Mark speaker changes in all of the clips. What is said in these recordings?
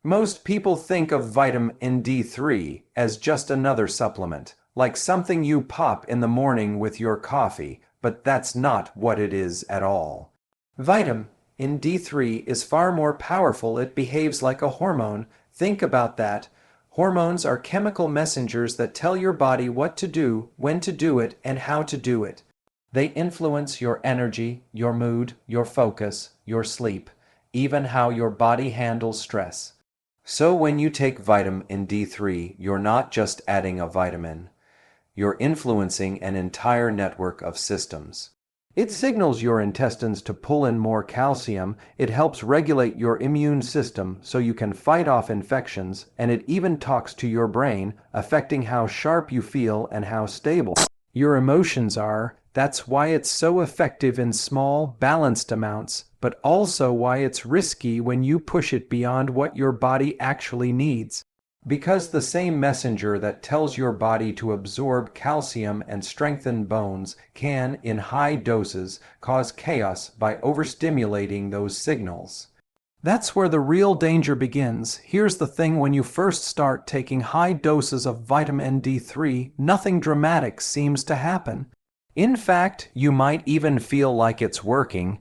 Speaker 1: Most people think of vitamin D3 as just another supplement, like something you pop in the morning with your coffee, but that's not what it is at all. Vitamin D3 is far more powerful. It behaves like a hormone. Think about that. Hormones are chemical messengers that tell your body what to do, when to do it, and how to do it. They influence your energy, your mood, your focus, your sleep, even how your body handles stress. So when you take vitamin D3, you're not just adding a vitamin, you're influencing an entire network of systems. It signals your intestines to pull in more calcium, it helps regulate your immune system so you can fight off infections, and it even talks to your brain, affecting how sharp you feel and how stable your emotions are. That's why it's so effective in small, balanced amounts, but also why it's risky when you push it beyond what your body actually needs. Because the same messenger that tells your body to absorb calcium and strengthen bones can, in high doses, cause chaos by overstimulating those signals. That's where the real danger begins. Here's the thing: when you first start taking high doses of vitamin D3, nothing dramatic seems to happen. In fact, you might even feel like it's working.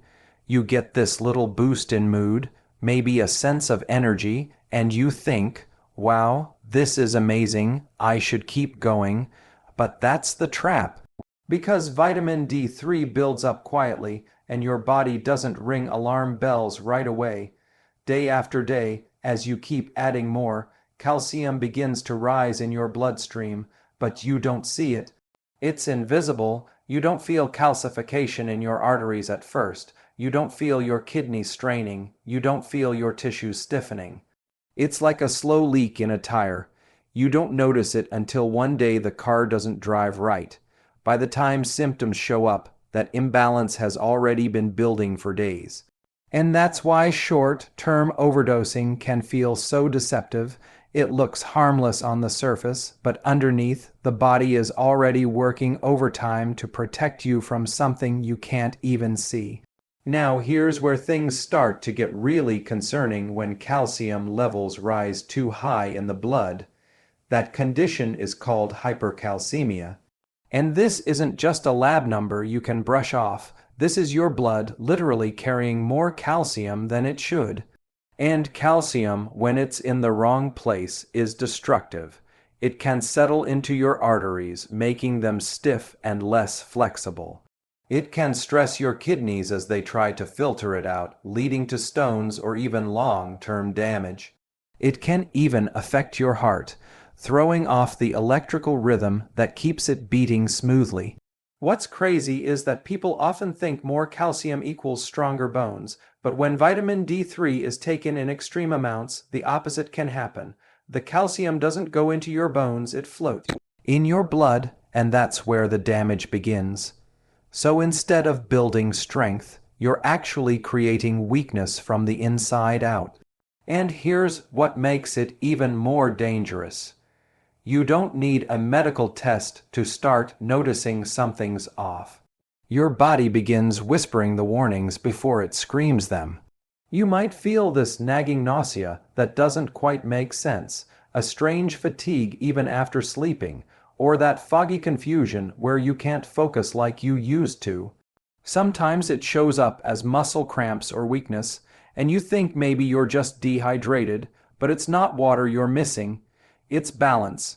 Speaker 1: You get this little boost in mood, maybe a sense of energy, and you think, wow, this is amazing, I should keep going. But that's the trap. Because vitamin D3 builds up quietly, and your body doesn't ring alarm bells right away. Day after day, as you keep adding more, calcium begins to rise in your bloodstream, but you don't see it. It's invisible. You don't feel calcification in your arteries at first. You don't feel your kidneys straining. You don't feel your tissues stiffening. It's like a slow leak in a tire. You don't notice it until one day the car doesn't drive right. By the time symptoms show up, that imbalance has already been building for days. And that's why short-term overdosing can feel so deceptive. It looks harmless on the surface, but underneath, the body is already working overtime to protect you from something you can't even see. Now here's where things start to get really concerning: when calcium levels rise too high in the blood. That condition is called hypercalcemia. And this isn't just a lab number you can brush off. This is your blood literally carrying more calcium than it should. And calcium, when it's in the wrong place, is destructive. It can settle into your arteries, making them stiff and less flexible. It can stress your kidneys as they try to filter it out, leading to stones or even long-term damage. It can even affect your heart, throwing off the electrical rhythm that keeps it beating smoothly. What's crazy is that people often think more calcium equals stronger bones, but when vitamin D3 is taken in extreme amounts, the opposite can happen. The calcium doesn't go into your bones, it floats in your blood, and that's where the damage begins. So instead of building strength, you're actually creating weakness from the inside out. And here's what makes it even more dangerous. You don't need a medical test to start noticing something's off. Your body begins whispering the warnings before it screams them. You might feel this nagging nausea that doesn't quite make sense, a strange fatigue even after sleeping, or that foggy confusion where you can't focus like you used to. Sometimes it shows up as muscle cramps or weakness, and you think maybe you're just dehydrated, but it's not water you're missing. It's balance.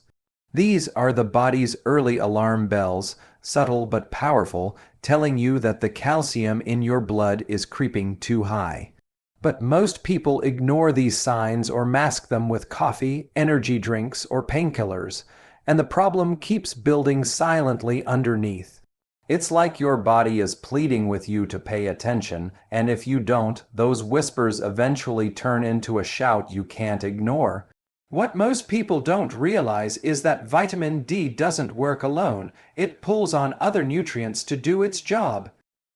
Speaker 1: These are the body's early alarm bells, subtle but powerful, telling you that the calcium in your blood is creeping too high. But most people ignore these signs or mask them with coffee, energy drinks, or painkillers, and the problem keeps building silently underneath. It's like your body is pleading with you to pay attention, and if you don't, those whispers eventually turn into a shout you can't ignore. What most people don't realize is that vitamin D doesn't work alone. It pulls on other nutrients to do its job.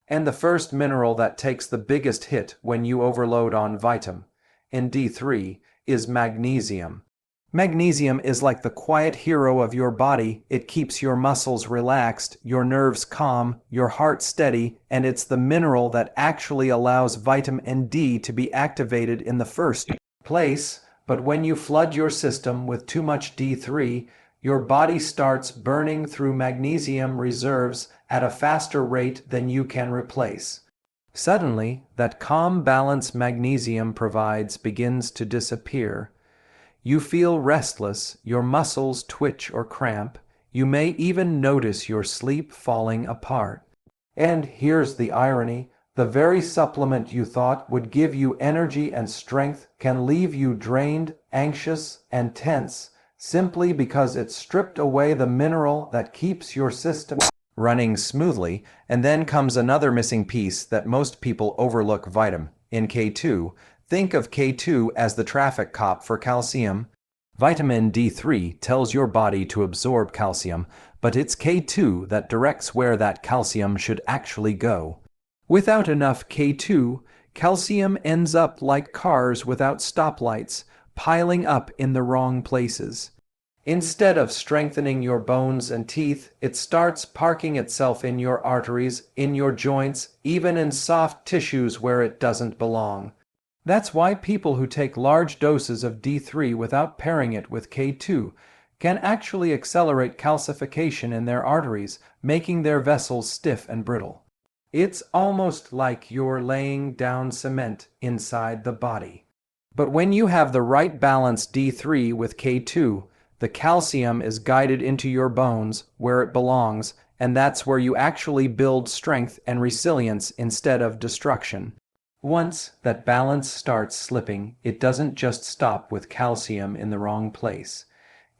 Speaker 1: And the first mineral that takes the biggest hit when you overload on vitamin D3 is magnesium. Magnesium is like the quiet hero of your body. It keeps your muscles relaxed, your nerves calm, your heart steady, and it's the mineral that actually allows vitamin D to be activated in the first place. But when you flood your system with too much D3, your body starts burning through magnesium reserves at a faster rate than you can replace. Suddenly, that calm balance magnesium provides begins to disappear. You feel restless, your muscles twitch or cramp, you may even notice your sleep falling apart. And here's the irony, the very supplement you thought would give you energy and strength can leave you drained, anxious, and tense, simply because it stripped away the mineral that keeps your system running smoothly. And then comes another missing piece that most people overlook: vitamin in K2. Think of K2 as the traffic cop for calcium. Vitamin D3 tells your body to absorb calcium, but it's K2 that directs where that calcium should actually go. Without enough K2, calcium ends up like cars without stoplights, piling up in the wrong places. Instead of strengthening your bones and teeth, it starts parking itself in your arteries, in your joints, even in soft tissues where it doesn't belong. That's why people who take large doses of D3 without pairing it with K2 can actually accelerate calcification in their arteries, making their vessels stiff and brittle. It's almost like you're laying down cement inside the body. But when you have the right balance D3 with K2, the calcium is guided into your bones where it belongs, and that's where you actually build strength and resilience instead of destruction. Once that balance starts slipping, it doesn't just stop with calcium in the wrong place.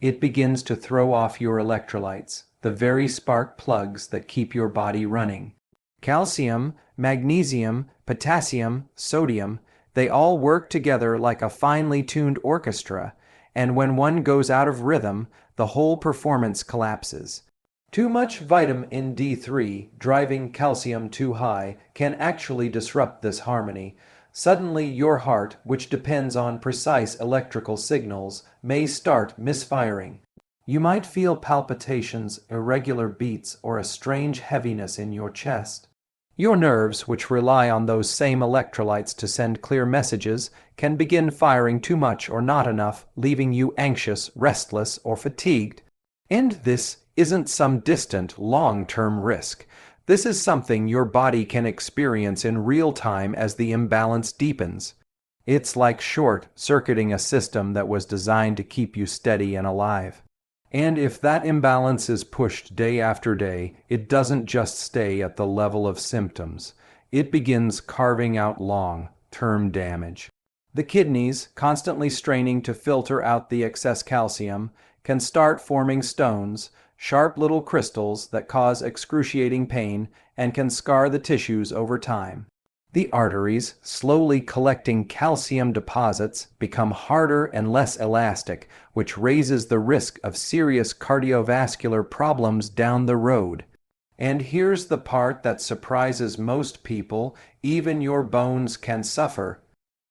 Speaker 1: It begins to throw off your electrolytes, the very spark plugs that keep your body running. Calcium, magnesium, potassium, sodium, they all work together like a finely tuned orchestra, and when one goes out of rhythm, the whole performance collapses. Too much vitamin D3, driving calcium too high, can actually disrupt this harmony. Suddenly your heart, which depends on precise electrical signals, may start misfiring. You might feel palpitations, irregular beats, or a strange heaviness in your chest. Your nerves, which rely on those same electrolytes to send clear messages, can begin firing too much or not enough, leaving you anxious, restless, or fatigued. And this isn't some distant, long-term risk. This is something your body can experience in real time as the imbalance deepens. It's like short-circuiting a system that was designed to keep you steady and alive. And if that imbalance is pushed day after day, it doesn't just stay at the level of symptoms. It begins carving out long-term damage. The kidneys, constantly straining to filter out the excess calcium, can start forming stones, sharp little crystals that cause excruciating pain and can scar the tissues over time. The arteries, slowly collecting calcium deposits, become harder and less elastic, which raises the risk of serious cardiovascular problems down the road. And here's the part that surprises most people: even your bones can suffer.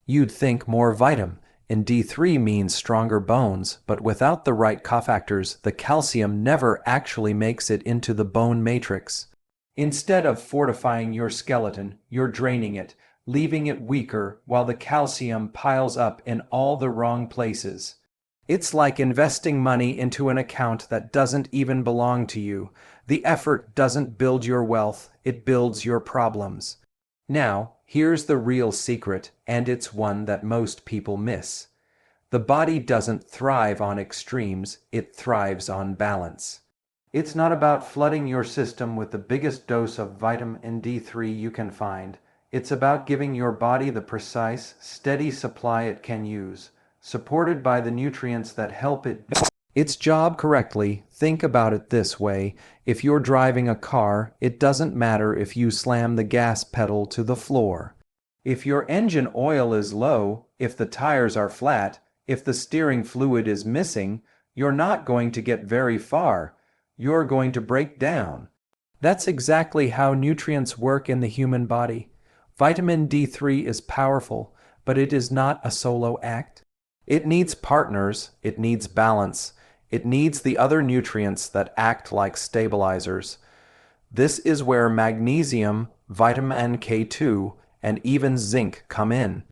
Speaker 1: You'd think more vitamin D3 means stronger bones, but without the right cofactors, the calcium never actually makes it into the bone matrix. Instead of fortifying your skeleton, you're draining it, leaving it weaker while the calcium piles up in all the wrong places. It's like investing money into an account that doesn't even belong to you. The effort doesn't build your wealth, it builds your problems. Now, here's the real secret, and it's one that most people miss. The body doesn't thrive on extremes, it thrives on balance. It's not about flooding your system with the biggest dose of vitamin D3 you can find. It's about giving your body the precise, steady supply it can use, supported by the nutrients that help it do its job correctly. Think about it this way: if you're driving a car, it doesn't matter if you slam the gas pedal to the floor. If your engine oil is low, if the tires are flat, if the steering fluid is missing, you're not going to get very far. You're going to break down. That's exactly how nutrients work in the human body. Vitamin D3 is powerful, but it is not a solo act. It needs partners, it needs balance, it needs the other nutrients that act like stabilizers. This is where magnesium, vitamin K2, and even zinc come in.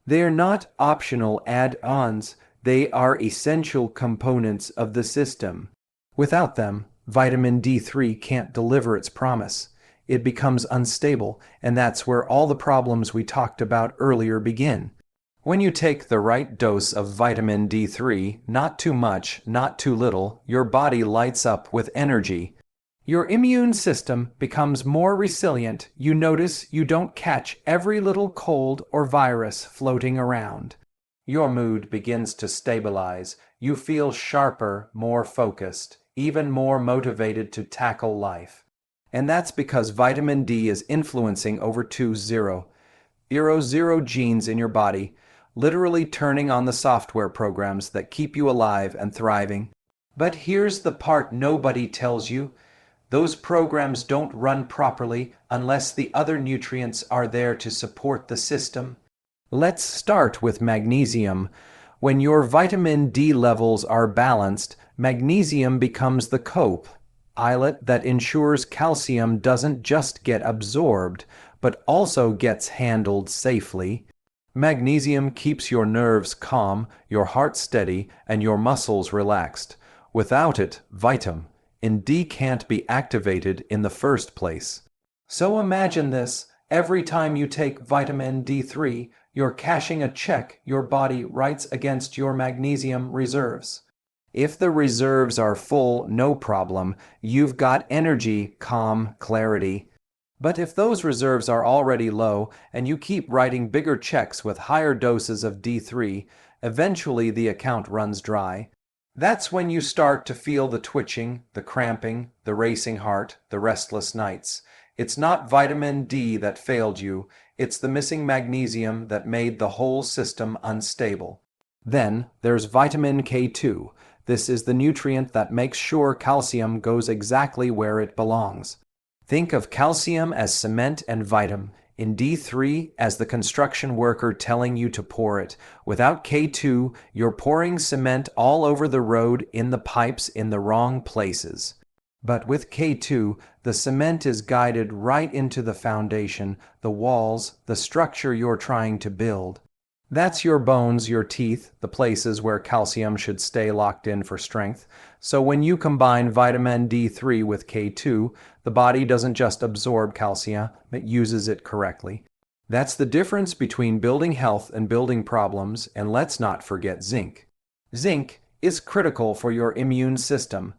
Speaker 1: They're not optional add-ons, They are essential components of the system. Without them, vitamin D3 can't deliver its promise. It becomes unstable, and that's where all the problems we talked about earlier begin. When you take the right dose of vitamin D3, not too much, not too little, your body lights up with energy. Your immune system becomes more resilient. You notice you don't catch every little cold or virus floating around. Your mood begins to stabilize. You feel sharper, more focused, even more motivated to tackle life. And that's because vitamin D is influencing over 20 genes in your body, literally turning on the software programs that keep you alive and thriving. But here's the part nobody tells you. Those programs don't run properly unless the other nutrients are there to support the system. Let's start with magnesium. When your vitamin D levels are balanced, magnesium becomes the co-pilot that ensures calcium doesn't just get absorbed, but also gets handled safely. Magnesium keeps your nerves calm, your heart steady, and your muscles relaxed. Without it, vitamin D can't be activated in the first place. So imagine this: every time you take vitamin D3, you're cashing a check your body writes against your magnesium reserves. If the reserves are full, no problem. You've got energy, calm, clarity. But if those reserves are already low and you keep writing bigger checks with higher doses of D3, eventually the account runs dry. That's when you start to feel the twitching, the cramping, the racing heart, the restless nights. It's not vitamin D that failed you, it's the missing magnesium that made the whole system unstable. Then there's vitamin K2. This is the nutrient that makes sure calcium goes exactly where it belongs. Think of calcium as cement and vitamin D3 as the construction worker telling you to pour it. Without K2, you're pouring cement all over the road, in the pipes, in the wrong places. But with K2, the cement is guided right into the foundation, the walls, the structure you're trying to build. That's your bones, your teeth, the places where calcium should stay locked in for strength. So when you combine vitamin D3 with K2, the body doesn't just absorb calcium, it uses it correctly. That's the difference between building health and building problems, and let's not forget zinc. Zinc is critical for your immune system,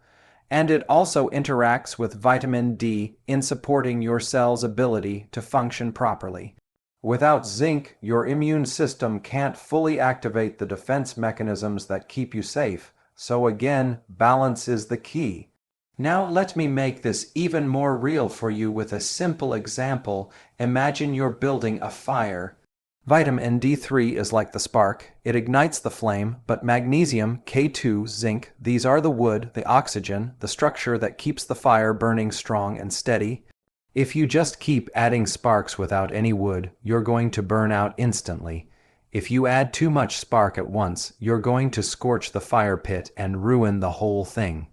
Speaker 1: and it also interacts with vitamin D in supporting your cell's ability to function properly. Without zinc, your immune system can't fully activate the defense mechanisms that keep you safe. So again, balance is the key. Now let me make this even more real for you with a simple example. Imagine you're building a fire. Vitamin D3 is like the spark. It ignites the flame, but magnesium, K2, zinc, these are the wood, the oxygen, the structure that keeps the fire burning strong and steady. If you just keep adding sparks without any wood, you're going to burn out instantly. If you add too much spark at once, you're going to scorch the fire pit and ruin the whole thing.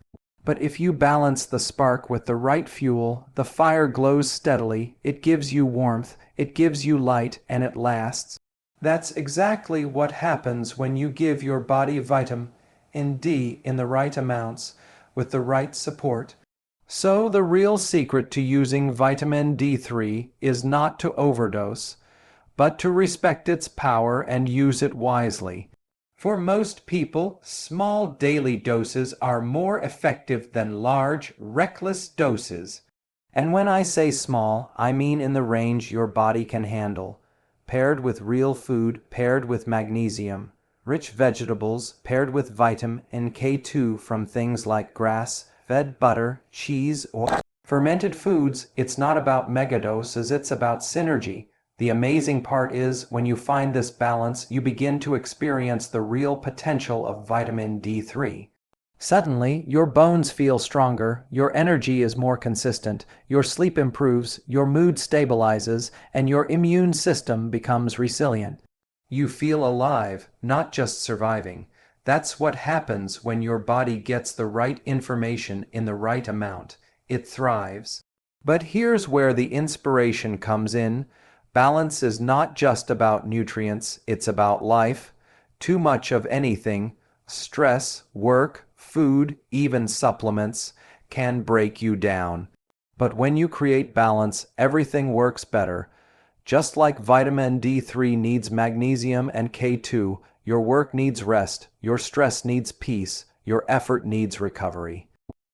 Speaker 1: But if you balance the spark with the right fuel, the fire glows steadily, it gives you warmth, it gives you light, and it lasts. That's exactly what happens when you give your body vitamin D in the right amounts, with the right support. So the real secret to using vitamin D3 is not to overdose, but to respect its power and use it wisely. For most people, small daily doses are more effective than large, reckless doses. And when I say small, I mean in the range your body can handle. Paired with real food, paired with magnesium. Rich vegetables, paired with vitamin K2 from things like grass-fed butter, cheese, or fermented foods. It's not about megadoses, it's about synergy. The amazing part is, when you find this balance, you begin to experience the real potential of vitamin D3. Suddenly, your bones feel stronger, your energy is more consistent, your sleep improves, your mood stabilizes, and your immune system becomes resilient. You feel alive, not just surviving. That's what happens when your body gets the right information in the right amount. It thrives. But here's where the inspiration comes in. Balance is not just about nutrients, it's about life. Too much of anything, Stress, work, food, even supplements can break you down. But when you create balance, everything works better. Just like vitamin D3 needs magnesium and K2, your work needs rest, your stress needs peace, your effort needs recovery.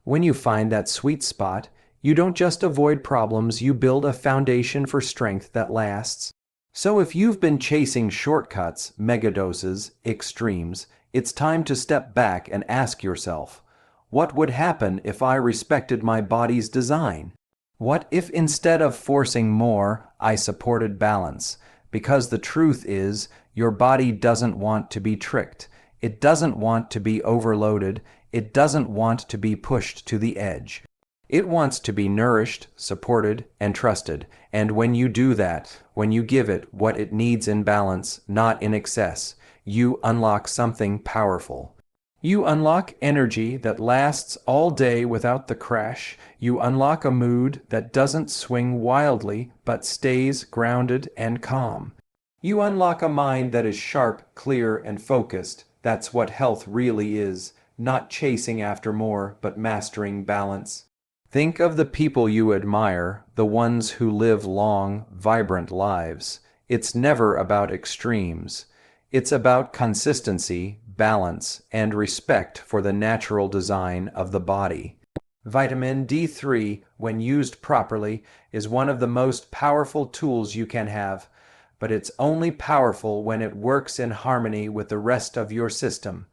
Speaker 1: When you find that sweet spot, you don't just avoid problems, you build a foundation for strength that lasts. So if you've been chasing shortcuts, megadoses, extremes, it's time to step back and ask yourself, what would happen if I respected my body's design? What if instead of forcing more, I supported balance? Because the truth is, your body doesn't want to be tricked. It doesn't want to be overloaded. It doesn't want to be pushed to the edge. It wants to be nourished, supported, and trusted. And when you do that, when you give it what it needs in balance, not in excess, you unlock something powerful. You unlock energy that lasts all day without the crash. You unlock a mood that doesn't swing wildly but stays grounded and calm. You unlock a mind that is sharp, clear, and focused. That's what health really is, not chasing after more but mastering balance. Think of the people you admire, the ones who live long, vibrant lives. It's never about extremes. It's about consistency, balance, and respect for the natural design of the body. Vitamin D3, when used properly, is one of the most powerful tools you can have, but it's only powerful when it works in harmony with the rest of your system.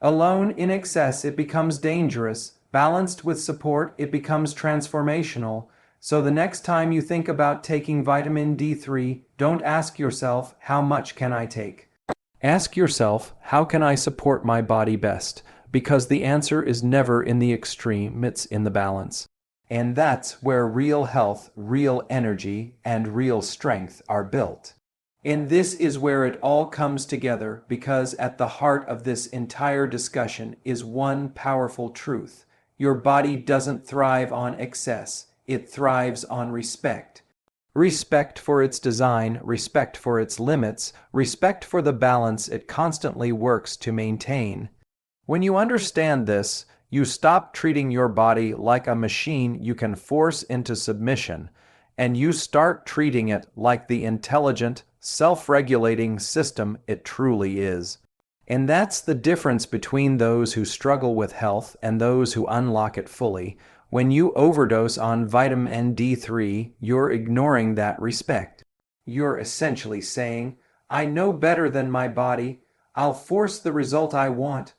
Speaker 1: Alone in excess, it becomes dangerous. Balanced with support, it becomes transformational. So the next time you think about taking vitamin D3, don't ask yourself, how much can I take? Ask yourself, how can I support my body best? Because the answer is never in the extreme, it's in the balance. And that's where real health, real energy, and real strength are built. And this is where it all comes together, because at the heart of this entire discussion is one powerful truth. Your body doesn't thrive on excess, it thrives on respect. Respect for its design, respect for its limits, respect for the balance it constantly works to maintain. When you understand this, you stop treating your body like a machine you can force into submission, and you start treating it like the intelligent, self-regulating system it truly is. And that's the difference between those who struggle with health and those who unlock it fully. When you overdose on vitamin D3, you're ignoring that respect. You're essentially saying, I know better than my body. I'll force the result I want.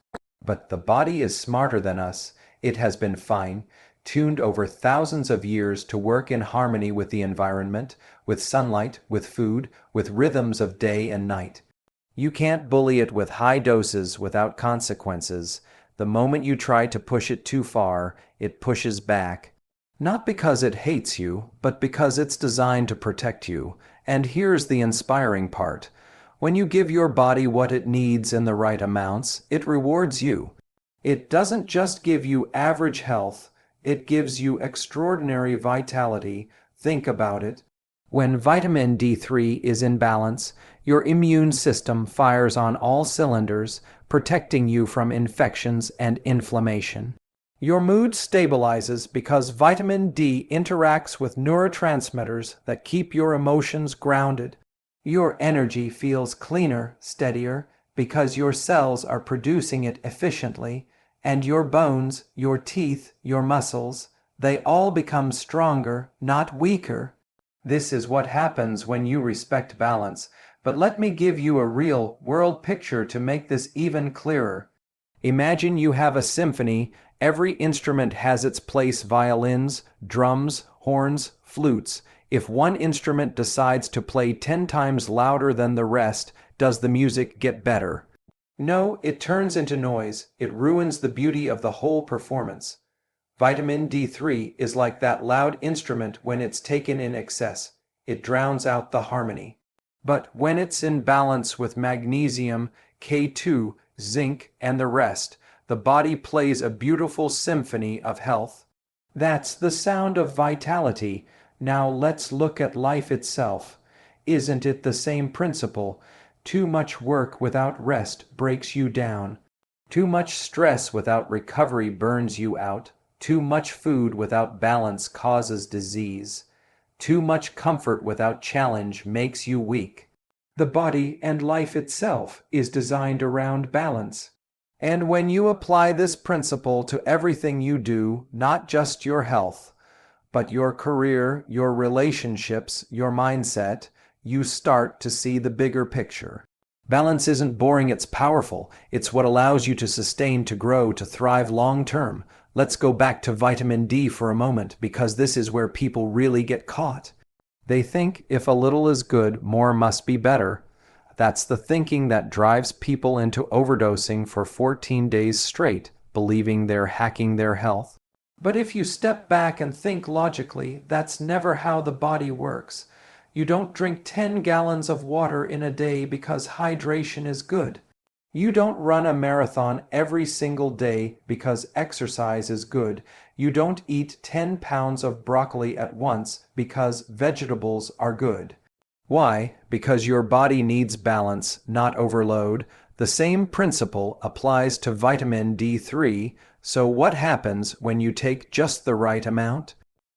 Speaker 1: But the body is smarter than us. It has been fine-tuned over thousands of years to work in harmony with the environment, with sunlight, with food, with rhythms of day and night. You can't bully it with high doses without consequences. The moment you try to push it too far, it pushes back. Not because it hates you, but because it's designed to protect you. And here's the inspiring part. When you give your body what it needs in the right amounts, it rewards you. It doesn't just give you average health, it gives you extraordinary vitality. Think about it. When vitamin D3 is in balance, your immune system fires on all cylinders, protecting you from infections and inflammation. Your mood stabilizes because vitamin D interacts with neurotransmitters that keep your emotions grounded. Your energy feels cleaner, steadier, because your cells are producing it efficiently, and your bones, your teeth, your muscles, they all become stronger, not weaker. This is what happens when you respect balance. But let me give you a real world picture to make this even clearer. Imagine you have a symphony. Every instrument has its place: violins, drums, horns, flutes. If one instrument decides to play 10 times louder than the rest, does the music get better? No, it turns into noise. It ruins the beauty of the whole performance. Vitamin D3 is like that loud instrument when it's taken in excess. It drowns out the harmony. But when it's in balance with magnesium, K2, zinc, and the rest, the body plays a beautiful symphony of health. That's the sound of vitality. Now let's look at life itself. Isn't it the same principle? Too much work without rest breaks you down. Too much stress without recovery burns you out. Too much food without balance causes disease. Too much comfort without challenge makes you weak. The body and life itself is designed around balance. And when you apply this principle to everything you do, not just your health, but your career, your relationships, your mindset, you start to see the bigger picture. Balance isn't boring, it's powerful. It's what allows you to sustain, to grow, to thrive long term. Let's go back to vitamin D for a moment, because this is where people really get caught. They think if a little is good, more must be better. That's the thinking that drives people into overdosing for 14 days straight, believing they're hacking their health. But if you step back and think logically, that's never how the body works. You don't drink 10 gallons of water in a day because hydration is good. You don't run a marathon every single day because exercise is good. You don't eat 10 pounds of broccoli at once because vegetables are good. Why? Because your body needs balance, not overload. The same principle applies to vitamin D3. So what happens when you take just the right amount?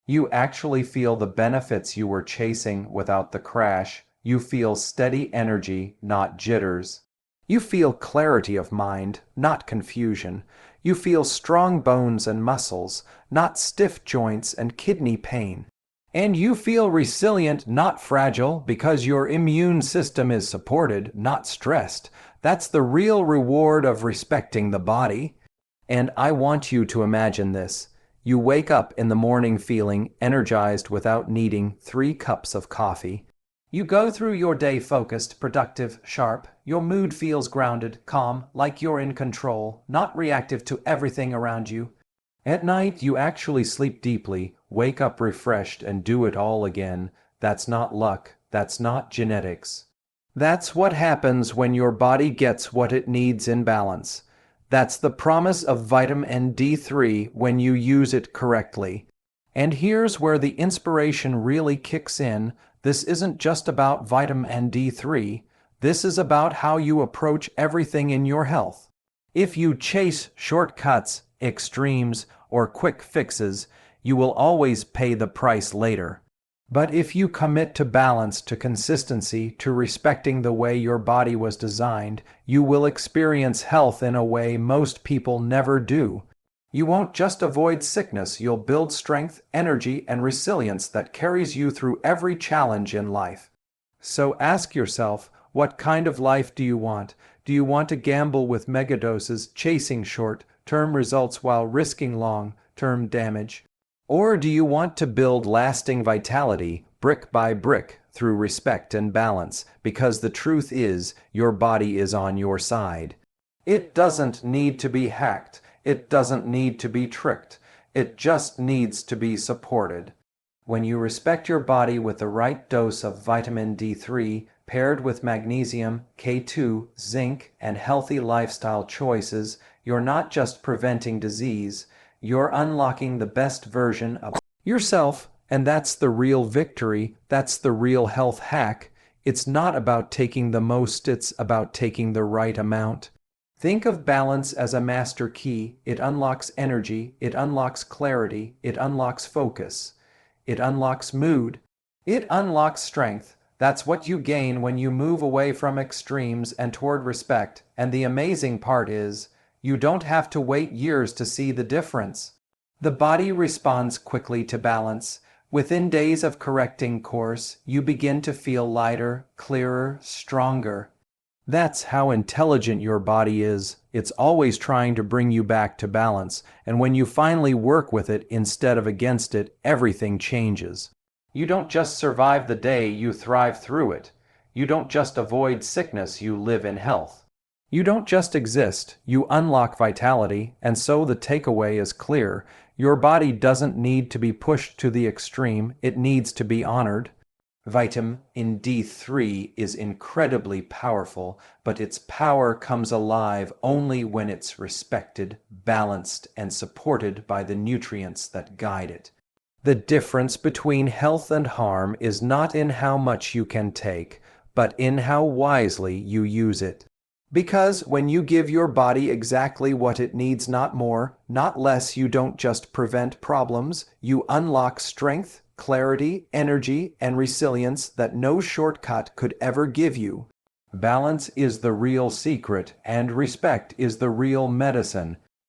Speaker 1: You actually feel the benefits you were chasing without the crash. You feel steady energy, not jitters. You feel clarity of mind, not confusion. You feel strong bones and muscles, not stiff joints and kidney pain. And you feel resilient, not fragile, because your immune system is supported, not stressed. That's the real reward of respecting the body. And I want you to imagine this. You wake up in the morning feeling energized without needing 3 cups of coffee. You go through your day focused, productive, sharp. Your mood feels grounded, calm, like you're in control, not reactive to everything around you. At night, you actually sleep deeply, wake up refreshed, and do it all again. That's not luck. That's not genetics. That's what happens when your body gets what it needs in balance. That's the promise of vitamin D3 when you use it correctly. And here's where the inspiration really kicks in. This isn't just about vitamin D3. This is about how you approach everything in your health. If you chase shortcuts, extremes, or quick fixes, you will always pay the price later. But if you commit to balance, to consistency, to respecting the way your body was designed, you will experience health in a way most people never do. You won't just avoid sickness, you'll build strength, energy, and resilience that carries you through every challenge in life. So ask yourself, what kind of life do you want? Do you want to gamble with megadoses, chasing short-term results while risking long-term damage? Or do you want to build lasting vitality, brick by brick, through respect and balance? Because the truth is, your body is on your side. It doesn't need to be hacked. It doesn't need to be tricked. It just needs to be supported. When you respect your body with the right dose of vitamin D3, paired with magnesium, K2, zinc, and healthy lifestyle choices, you're not just preventing disease, you're unlocking the best version of yourself, and that's the real victory. That's the real health hack. It's not about taking the most, it's about taking the right amount. Think of balance as a master key. It unlocks energy, it unlocks clarity, it unlocks focus, it unlocks mood, it unlocks strength. That's what you gain when you move away from extremes and toward respect. And the amazing part is, you don't have to wait years to see the difference. The body responds quickly to balance. Within days of correcting course, you begin to feel lighter, clearer, stronger. That's how intelligent your body is. It's always trying to bring you back to balance. And when you finally work with it instead of against it, everything changes. You don't just survive the day, you thrive through it. You don't just avoid sickness, you live in health. You don't just exist, you unlock vitality, and so the takeaway is clear. Your body doesn't need to be pushed to the extreme, it needs to be honored. Vitamin D3 is incredibly powerful, but its power comes alive only when it's respected, balanced, and supported by the nutrients that guide it. The difference between health and harm is not in how much you can take, but in how wisely you use it. Because when you give your body exactly what it needs, not more, not less, you don't just prevent problems, you unlock strength, clarity, energy, and resilience that no shortcut could ever give you. Balance is the real secret, and respect is the real medicine.